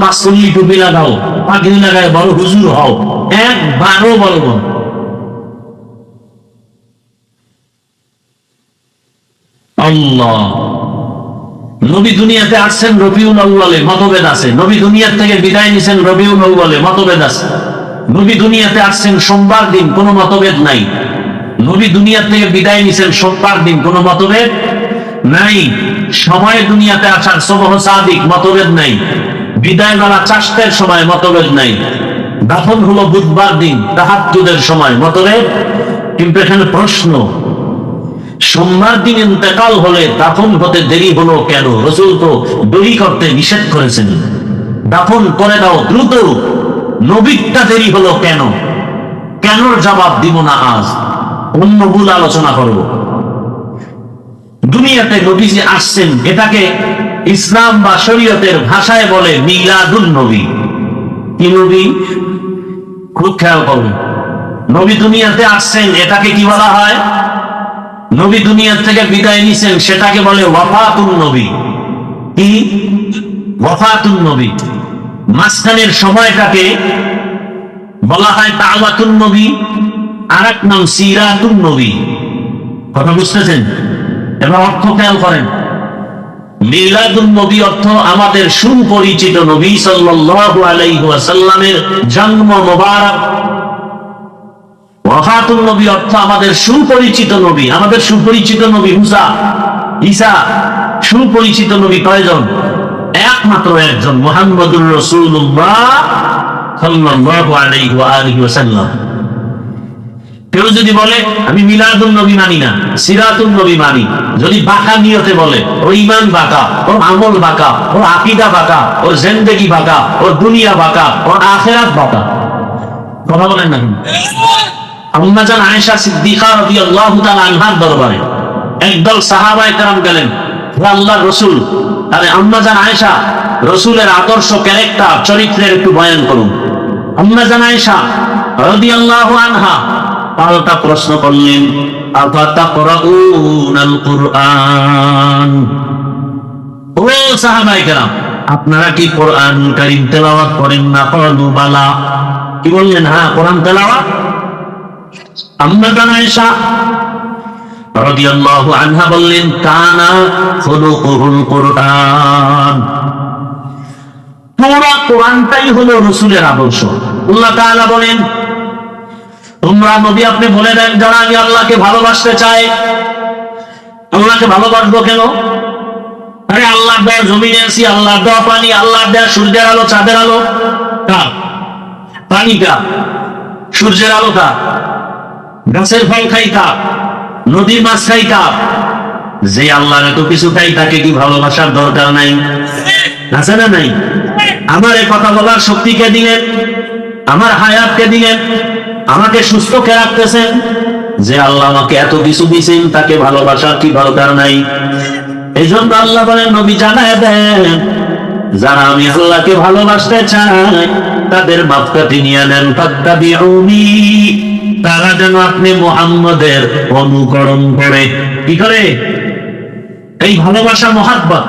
পাঁচচল্লি টুপি লাগাও, পাগড়ি লাগায় বড় হুজুর হও, একবারও বলবো আল্লাহ। নবী দুনিয়াতে আসছেন রবিউল আউয়ালে, মতভেদ আছে। নবী দুনিয়ার থেকে বিদায় নিছেন রবিউল আউয়ালে, মতভেদ আছে। নবী দুনিয়াতে আসছেন সোমবার দিন, কোনো মতভেদ নাই। নবী দুনিয়ার থেকে বিদায় নিছেন সোমবার দিন, কোনো মতভেদ নাই। সময় দুনিয়াতে আসার সুবহ সাদিক, মতভেদ নাই। বিদায় বেলা চাষতের সময়, মতভেদ নাই। দাফন হলো বুধবার দিন, তাহাজ্জুদের সময়, মতভেদ। কিন্তু এখানে প্রশ্ন, সোমবার দিন ইন্তেকাল হলে দাফন হতে দেরি হলো কেন? রাসূল তো দেরি করতে নিষেধ করেছেন, দাফন করে দাও দ্রুত। নবীটা দেরি হলো কেন? কেনর জবাব দিব না আজ, অন্য ভুল আলোচনা করব। দুনিয়াতে নবীজি আসছেন, এটাকে ইসলাম বা শরীয়তের ভাষায় বলে মিলাদুন নবী। কি নবী? খুব খেয়াল করবেন, নবী দুনিয়াতে আসছেন এটাকে কি বলা হয়? নবী দুনিয়ার থেকে বিদায় নিছেন সেটাকে বলে ওয়াফাতুন নবী। কি? ওয়াফাতুন নবী। মাঝখানের সময়টাকে বলা হয় দাওয়াতুন নবী, আর এক নাম সিরাতুন নবী। কথা বুঝতেছেন? এবার অর্থ খেয়াল করেন। মিলাদুন নবী অর্থ আমাদের সুপরিচিত নবী সাল্লাল্লাহু আলাইহি ওয়াসাল্লামের জন্ম মোবারক। ওয়াফাতুন নবী অর্থ আমাদের সুপরিচিত নবী, আমাদের সুপরিচিত নবী মুসা, ঈসা। সুপরিচিত নবী কয়জন? একমাত্র একজন, মুহাম্মদুর রাসূলুল্লাহ সাল্লাল্লাহু আলাইহি ওয়া আলিহি ওয়াসাল্লাম। কেউ যদি বলে আমি মিলাদুন নবী মানি না, সিরাতুন নবী মানি, যদি বাঁকা নিয়তে বলে, ওর ঈমান বাঁকা, ওর আমল বাঁকা, ওর আকীদা বাঁকা, ওর জিন্দেগি বাঁকা, ওর দুনিয়া বাঁকা, ওর আখিরাত বাঁকা। কথা বলেন না? আম্মা জান আয়েশা সিদ্দিকা রাদিয়াল্লাহু তাআলা আনহার দরবারে একদল সাহাবায়ে কেরাম গেলেন, হে আল্লাহর রাসূল, আরে আম্মা জান আয়েশা, রাসূলের আদর্শ ক্যারেক্টার চরিত্রের একটু বয়ান করুন। আম্মা জান আয়েশা রাদিয়াল্লাহু আনহা পাল্টা প্রশ্ন করলেন, আফাতাকরাউনাল কুরআন? ও সাহাবায়ে কেরাম, আপনারা কি কোরআন কারীম তেলাওয়াত করেন না? ক্বালু বালা। কি বললেন? হ্যাঁ, কোরআন তেলাওয়াত। আম্মা জান আয়েশা রাদিয়াল্লাহু আনহা বললেন, কানা খুলুকুল কুরআন। পুরা কোরআনটাই হলো রাসূলের আদর্শ। আল্লাহ তাআলা বলেন, তোমরা নবী আপনি বলে দেন, যারা আমি আল্লাহকে ভালোবাসতে চাই, আল্লাহকে ভালোবাসবো কেন? আরে আল্লাহর দেয়া জমিনে আছি, আল্লাহর দেওয়া পানি, আল্লাহর দেয়া সূর্যের আলো, চাঁদের আলো কার? পানি কার? সূর্যের আলো কার? গাছের ফল খাই কার? নদীর মাছ খাই কার? যে আল্লাহর এত কিছু খাই, তাকে কি ভালোবাসার দরকার নাই? আছে না নাই? আমার এই কথা বলার শক্তি কে দিলেন? আমার হায়াত কে দিলেন? আমাকে সুস্থ কে রাখতেছেন? যে আল্লাহ আমাকে এত কিছু দিয়েছেন, তাকে ভালোবাসার কি দরকার নাই? এই জন্য আল্লাহ বলেন, নবী জানায় দেন, যারা আমি আল্লাহকে ভালোবাসতে চাই তাদের মাপকাঠি নিয়ে নেন, ফাত্তাবিউনি, তারা যেন আপনি মুহাম্মদের অনুকরণ করে। কি করে? এই ভালোবাসা মহাব্বত।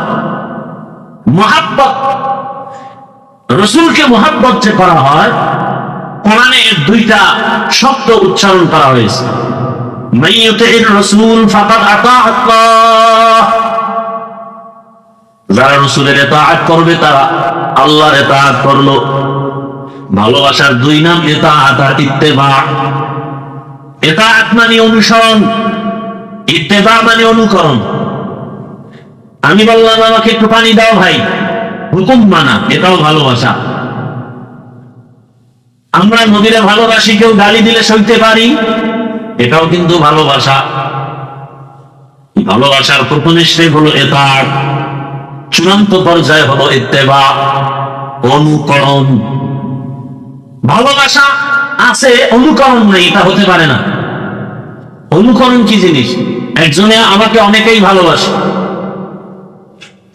মহাব্বত, রাসূলকে মহাব্বত যে করা হয়, কোরআনে দুইটা শব্দ উচ্চারণ করা হয়েছে, মান ইউতির রাসূল ফাকাদ আতা আল্লাহ। যারা রাসূলের ইতাআত করবে তারা আল্লাহর ইতাআত করলো। ভালোবাসার দুই নাম, ইতাআত আর ইত্তেবা। ইতাআত মানে অনুসরণ, ইত্তেবা মানে অনুকরণ। আমি বললাম আমাকে একটু পানি দাও ভাই, হুকুম মানা, এটাও ভালোবাসা। আমরা নবীরে ভালোবাসি, কেউ গালি দিলে সইতে পারি, এটাও কিন্তু ভালোবাসা। ভালোবাসার প্রথম স্টেপ হলো ইতাআত, চূড়ান্ত পর্যায়ে হলো ইত্তেবা, অনুকরণ। ভালোবাসা আছে, অনুকরণ নেই, এটা হতে পারে না। অনুকরণ কি জিনিস? একজনে আমাকে অনেকেই ভালোবাসে,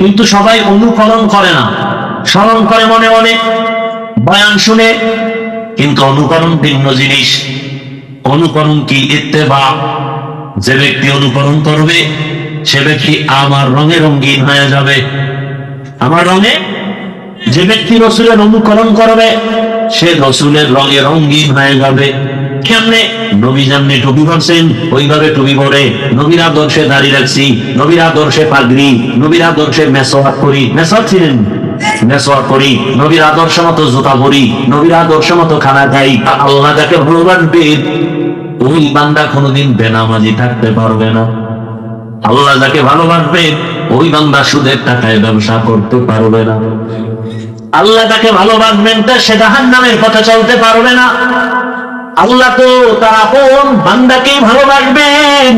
কিন্তু সবাই অনুকরণ করে না। স্মরণ করে মনে মনে, বয়ান শুনে, কিন্তু অনুকরণ ভিন্ন জিনিস। অনুকরণ কি? ইত্তেবা। যে ব্যক্তি অনুকরণ করবে সে ব্যক্তি আমার রঙে রঙিন হয়ে যাবে, আমার রঙে যে ব্যক্তি রসুলের অনুকরণ করবে সে রসুলের রঙে রঙিন হয়ে যাবে। কেমনে? নবী যেমনি টুপি পরছেন ওইভাবে টুপি পরে, নবীর আদর্শে দাড়ি রাখছি, নবীর আদর্শে পাগড়ি, নবীর আদর্শে মেসওয়াক করি, মেসওয়াক ছিলেন মেসওয়াক করি, নবীর আদর্শ মতো জুতা পরি, নবীর আদর্শ মতো খানা খাই। আল্লাহ যাকে ভালোবাসবে ওই বান্দা কোনোদিন বেনামাজি থাকতে পারবে না। আল্লাহ যাকে ভালোবাসবে ওই বান্দা সুদের টাকায় ব্যবসা করতে পারবে না। আল্লাহ তাকে ভালোবাসবেন তা সে জাহান্নামের পথে চলতে পারবে না। আল্লাহ তো তার আপন বান্দাকেই ভালোবাসবেন।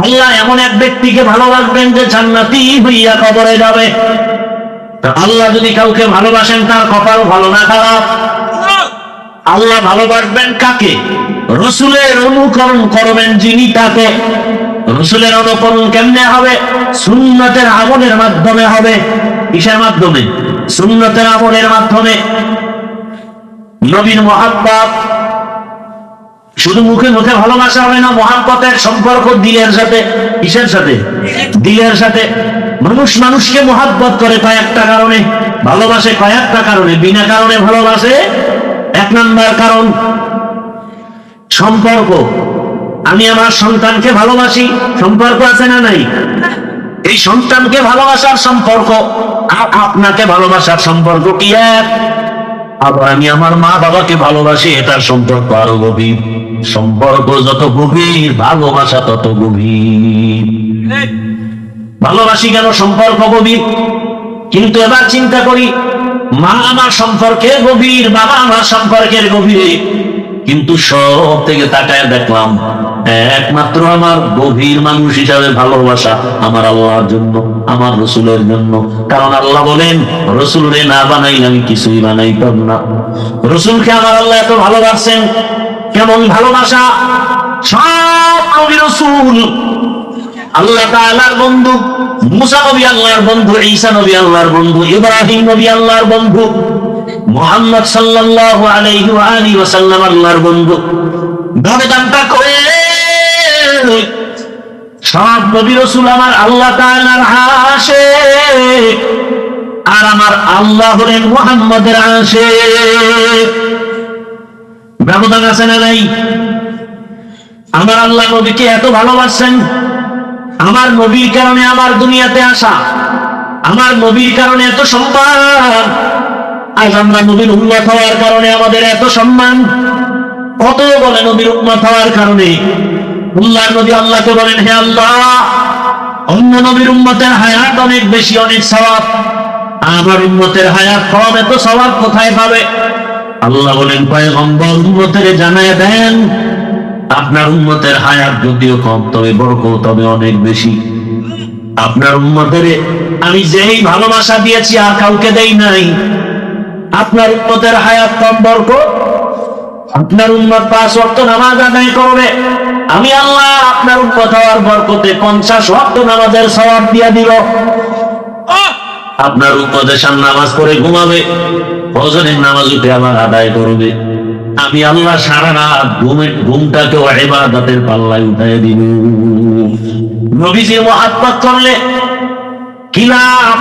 আল্লাহ এমন এক ব্যক্তিকে ভালোবাসবেন যে জান্নাতি হইয়া কবরে যাবে। আল্লাহ যদি কাউকে ভালোবাসেন তার কপাল ভালো না খারাপ। আল্লাহ ভালোবাসবেন কাকে? রসুলের অনুকরণ করবেন যিনি তাকে। রসুলের অনুকরণ কেমনে হবে? সুন্নতের আমলের মাধ্যমে হবে। কিসের মাধ্যমে? সুন্নতের আমলের মাধ্যমে। নবীর মহাব্বত শুধু মুখে মুখে ভালোবাসা হবে না, মহাব্বতের সম্পর্ক দিলের সাথে। কিসের সাথে? দিলের সাথে। মানুষ মানুষকে মহাব্বত করে কয়েকটা কারণে, ভালোবাসে কয়েকটা কারণে। বিনা কারণে ভালোবাসে এক নাম্বার কারণ সম্পর্ক। আমি আমার সন্তানকে ভালোবাসি, সম্পর্ক আছে না নাই? এই সন্তানকে ভালোবাসার সম্পর্ক আর আপনাকে ভালোবাসার সম্পর্ক কি এক? আবার আমি আমার মা বাবাকে ভালোবাসি, এটার সম্পর্ক আরো গভীর। সম্পর্ক যত গভীর ভালোবাসা তত গভীর। ভালোবাসি কেন? সম্পর্ক গভীর। কিন্তু এবার চিন্তা করি, মা আমার সম্পর্কের গভীর, বাবা আমার সম্পর্কের গভীর, কিন্তু সব থেকে তাকায় দেখলাম একমাত্র আমার গভীর মানুষ হিসাবে ভালোবাসা আমার আল্লাহর জন্য, আমার রসুলের জন্য। কারণ আল্লাহ বলেন রসুলরে না বানাইলে আমি কিছুই বানাইতাম না। রসুলকে আমার আল্লাহ এত ভালোবাসেন। কেমন ভালোবাসা? সব নবী রসুল আল্লাহ তাআলার বন্ধু। মুসা নবী আল্লাহর বন্ধু, ঈসা নবী আল্লাহর বন্ধু, ইব্রাহিম নবী আল্লাহর বন্ধু, মুহাম্মদ সাল্লাল্লাহু আলাইহি ওয়া আলিহি ওয়াসাল্লাম আল্লাহর বন্ধু। ব্যবধানটা করে সব নবী রাসূল আমার আল্লাহ তাআলার আশিক, আর আমার আল্লাহ হলেন মুহাম্মদের আশিক। ব্যবধান আছে না নাই? আমার আল্লাহ নবীকে এত ভালোবাসেন, আমার নবীর কারণে আমার দুনিয়াতে আসা, আমার নবীর কারণে এত সম্মান। আজ আমরা নবীর উম্মত হওয়ার কারণে আমাদের এত সম্মান। কত বলে নবীর উম্মত হওয়ার কারণে আল্লাহর নবী আল্লাহকে বলেন, হে আল্লাহ, অন্য নবীর উম্মতের হায়াত অনেক বেশি, অনেক সওয়াব, আমার উম্মতের হায়াত কম, এত সওয়াব কোথায় পাবে? আল্লাহ বলেন, পয়গম্বর উম্মতের জানায় দেন আপনার উম্মতের হায়াত যদিও কম তবে বরকত তবে অনেক বেশি। আপনার উম্মতের আমি যেই ভালোবাসা দিয়েছি আর কাউকে দেই নাই। আপনার উম্মতের হায়াত কম, বরকত। আপনার উম্মত 5 ওয়াক্ত নামাজ আদায় করবে, আমি আল্লাহ আপনার উম্মত হওয়ার বরকতে 50 ওয়াক্ত নামাজের সওয়াব দিয়া দিব। আপনার উম্মত এশার নামাজ পড়ে ঘুমাবে, ফজরের নামাজ উঠে আবার আদায় করবে, আমি আল্লাহ সারা রাত ঘুমটাকে ইবাদতের পাল্লায় উঠায় দিব। নবীজির মহব্বত করলে কি লাভ?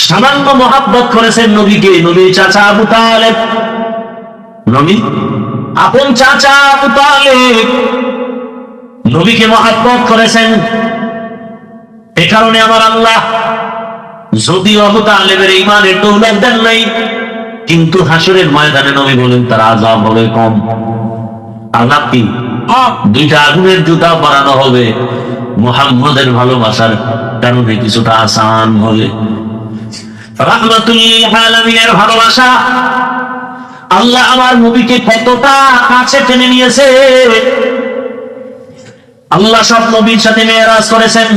সামান্য মহব্বত করেছেন নবীকে। নবীর চাচা আবু তালেব, নবী আপন চাচা আবু তালেব নবীকে মহব্বত করেছেন। এ কারণে আমার আল্লাহ যদিও আবু তালেবের ঈমানের দৌলত দেন নাই, কিন্তু হাসরের ময়দানে নবী বলেন তার আযাব হবে কম। আযাব কি? 2টা আগুনের জুতা বানানো হবে, মুহাম্মদের ভালোবাসার কারণে কিছুটা আসান হবে। রাহমাতুল আলামিনের ভালোবাসা। আল্লাহ আমার নবীকে কতটা কাছে টেনে নিয়েছে। আল্লাহ সব নবীর সাথে মেরাজ করেছেন।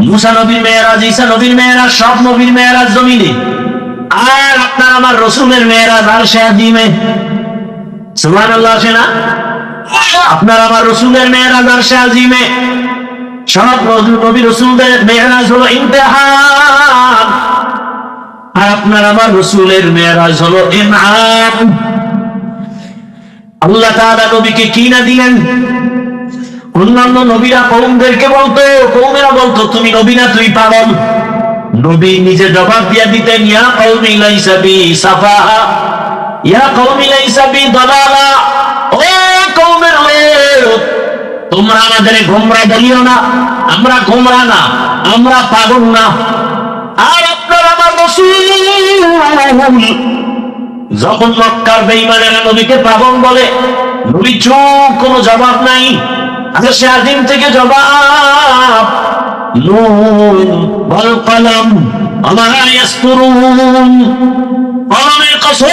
মুসা নবীর মেরাজ, ঈসা নবীর মেরাজ, সব নবীর মেরাজ জমিনে। আর আপনার আমার রসুলের মেরাজ আরশে আজিমে। সুবহানাল্লাহ আসে না? আপনার আমার রসুলের মেরাজ আরশে আজিমে। সব নবী রসুলদের মেরাজ হলো ইমতিহান, আর আপনার আমার রসুলের মেরাজ হলো ইনআম। আল্লাহ তাআলা নবীকে কি না দিলেন? অন্যান্য নবীরা কওমদেরকে বলতো, কওমেরা বলতো তুমি নবী না, তুই পাগল। নবী নিজে জবাব দিয়া দিতেন, ইয়া কওমি লাইসা বি সাফাহা, ইয়া কওমি লাইসা বি দালালা, ও কওমের লোক, তোমরা আমাদের গোমরা বলিও না, আমরা গোমরা না, আমরা পাগল না। আর আপনার আমার রাসূল যখন মক্কার বেঈমানেরা নবীকে পাগল বলে, নবী চুপ, কোনো জবাব নাই। আরশে আজিম থেকে জবাব, নুন ওয়াল কলম ওয়া মা ইয়াসতুরুন, কলমের কসম,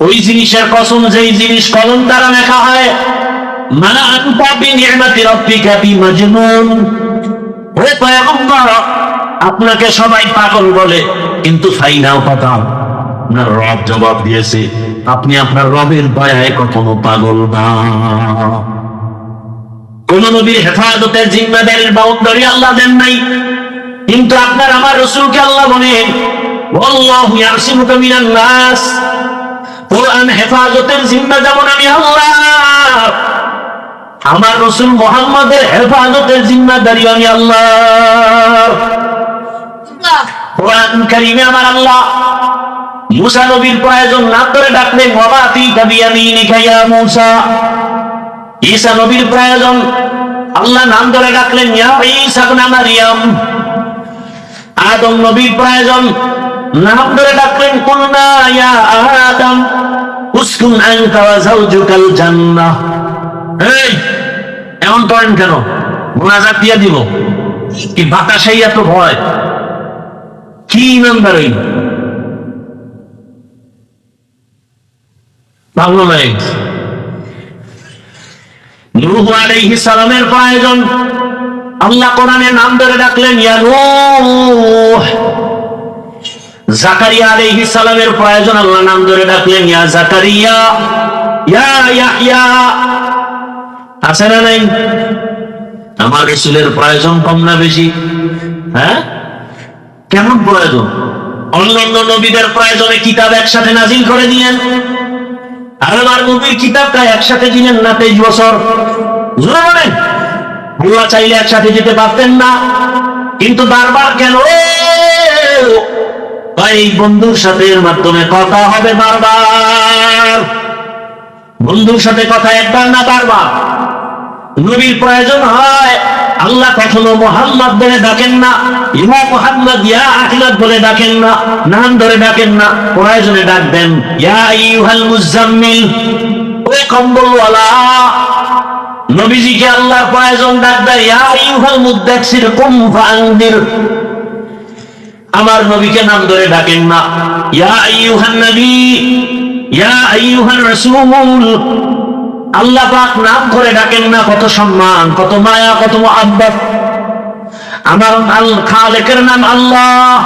ওই জিনিসের কসম যেই জিনিস কলম দ্বারা লেখা হয়। মা আনতা বিনি'মাতি রাব্বিকা বিমাজনুন, ও পয়গম্বর, আপনাকে সবাই পাগল বলে, কিন্তু ফাইনাও পাতা আপনার রব জবাব দিয়েছে, আপনি আপনার রবের দয়ায় কখনো পাগল না। কোন নবীর হেফাজতের জিম্মাদারির বাউন্ডারি আল্লাহ দেন নাই, কিন্তু আপনার আমার রাসূলকে আল্লাহ বলেন, ওয়াল্লাহু ইয়াসিমুকা মিনান নাস, কোরআন হেফাজতের জিম্মা যেমন আমি আল্লাহ, আমার রাসূল মুহাম্মাদের হেফাজতের জিম্মাদারি আমি আল্লাহ। কোরআন কারীমে আমার আল্লাহ মুসা নবীর প্রয়োজন নাম ধরে ডাকলেন, ওয়া মা তিকা বিয়ামিনিকা ইয়া মুসা। ঈসা নবীর প্রয়োজন আল্লাহ নাম ধরে ডাকলেন, ইয়া ঈসা ইবনে মারইয়াম। আদম নবীর প্রয়োজন নাম ধরে ডাকলেন, কুলনা ইয়া আদম উসকুন আনতা ওয়া যাওজুকাল জান্নাহ। এই এমন করেন কেন? মুনাজাত দিয়ে দিব কি? বাতাসেই এত ভয়? কি ইমানদারি ভালো নাই। নূহ আলাইহিস সালামের প্রয়োজন আল্লাহ কোরআনে নাম ধরে ডাকলেন, ইয়া নূহ। জাকারিয়া আলাইহিস সালামের প্রয়োজন আল্লাহ নাম ধরে ডাকলেন, ইয়া জাকারিয়া, ইয়া ইয়াহইয়া। আছে না নাই? আমার রাসূলের প্রয়োজন কম না বেশি? হ্যাঁ, কেমন প্রয়োজন? অন্যান্য নবীদের প্রয়োজনে কিতাব একসাথে নাজিল করে দিলেন, আর আমার নবীর কিতাবটা একসাথে দিলেন না 23 বছর। বলেন আল্লাহ চাইলে একসাথে যেতে পারতেন না, কিন্তু বারবার কেন? এই বন্ধুর সাথে এর মাধ্যমে কথা হবে বারবার, বন্ধুর সাথে কথা একবার না বারবার। নবীর প্রয়োজন হয়, আল্লাহ কখনো মুহাম্মদ বলে ডাকেন না, ইয়া মুহাম্মদ ইয়া আহমদ বলে ডাকেন না, নাম ধরে ডাকেন না, প্রয়োজনে ডাকবেন, ইয়া আইয়ুহাল মুজাম্মিল, ও কম্বলওয়ালা। নবীজিকে আল্লাহর প্রয়োজন ডাকবে, ইয়া আইয়ুহাল মুদ্দাসসির কুম ফাআনদির। আমার নবীকে নাম ধরে ডাকেন না, ইয়া আইয়ুহান নবী, ইয়া আইয়ুহার রাসূল। আল্লাহ পাক নাম ধরে ডাকেন না, কত সম্মান, কত মায়া, কত মুহাব্বত। আমার খালেকের নাম আল্লাহ,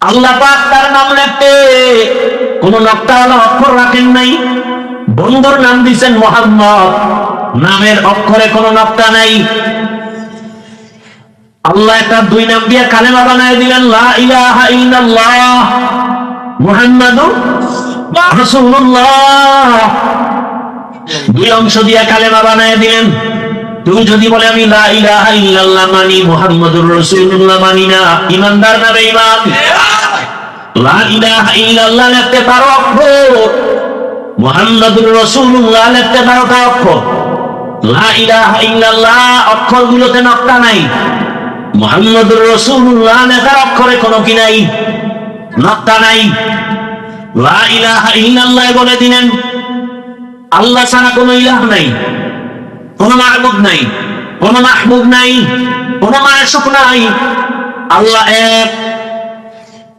আল্লাহ পাক তার নাম লিখতে কোন নকশাওয়ালা অক্ষর রাখেন নাই। বন্ধুর নাম দিয়েছেন মুহাম্মদ, নামের অক্ষরে কোনো নকশা নাই। আল্লাহ একটা 2 নাম দিয়ে কালেমা বানায় দিলেন, লা ইলাহা ইল্লাল্লাহ মুহাম্মাদুর রাসূলুল্লাহ। 2 অংশ দিয়ে কালেমা বানায় দিলেন। তুমি যদি বলে আমি লা ইলাহা ইল্লাল্লাহ মানি, মুহাম্মাদুর রাসূলুল্লাহ মানি না, ঈমানদার না বেঈমান? লা ইলাহা ইল্লাল্লাহ লিখতে পারো অক্ষর, মুহাম্মাদুর রাসূলুল্লাহ লিখতে পারো তা অক্ষর। লা ইলাহা ইল্লাল্লাহ অক্ষরগুলোতে নকশা নাই, মুহাম্মাদুর রাসূলুল্লাহ লেখার অক্ষরে কোনো কি নাই, নকশা নাই। লা ইলাহা ইল্লাল্লাহ বলে দিলেন, আল্লাহ ছাড়া কোনো ইলাহ নাই, কোনো মাবুদ নাই, কোনো মাহবুব নাই, কোনো মাশুক নাই। আল্লাহ এক,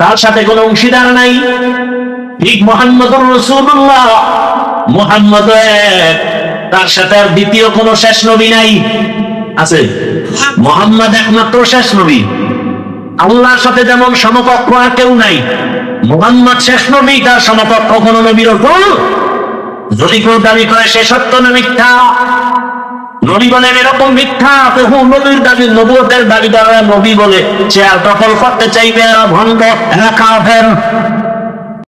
তার সাথে কোনো অংশীদার নাই। ঠিক মুহাম্মাদুর রাসূলুল্লাহ, মুহাম্মদ এক, তার সাথে আর দ্বিতীয় কোনো শেষ নবী নাই। আছে? মুহাম্মদ একমাত্র শেষ নবী। আল্লাহর সাথে যেমন সমকক্ষ আর কেউ নাই, মুহাম্মদ শেষ নবী, তার সমকক্ষ কোন নবীর উপর যদি কেউ দাবি করে সে সত্য না মিথ্যা। নবী বলেন এরকম মিথ্যা, বহু নবীর দাবি, নবুয়তের দাবিদাররা নবী বলে সে আর দখল করতে চাইবে, এরা ভণ্ড, এরা কাফের।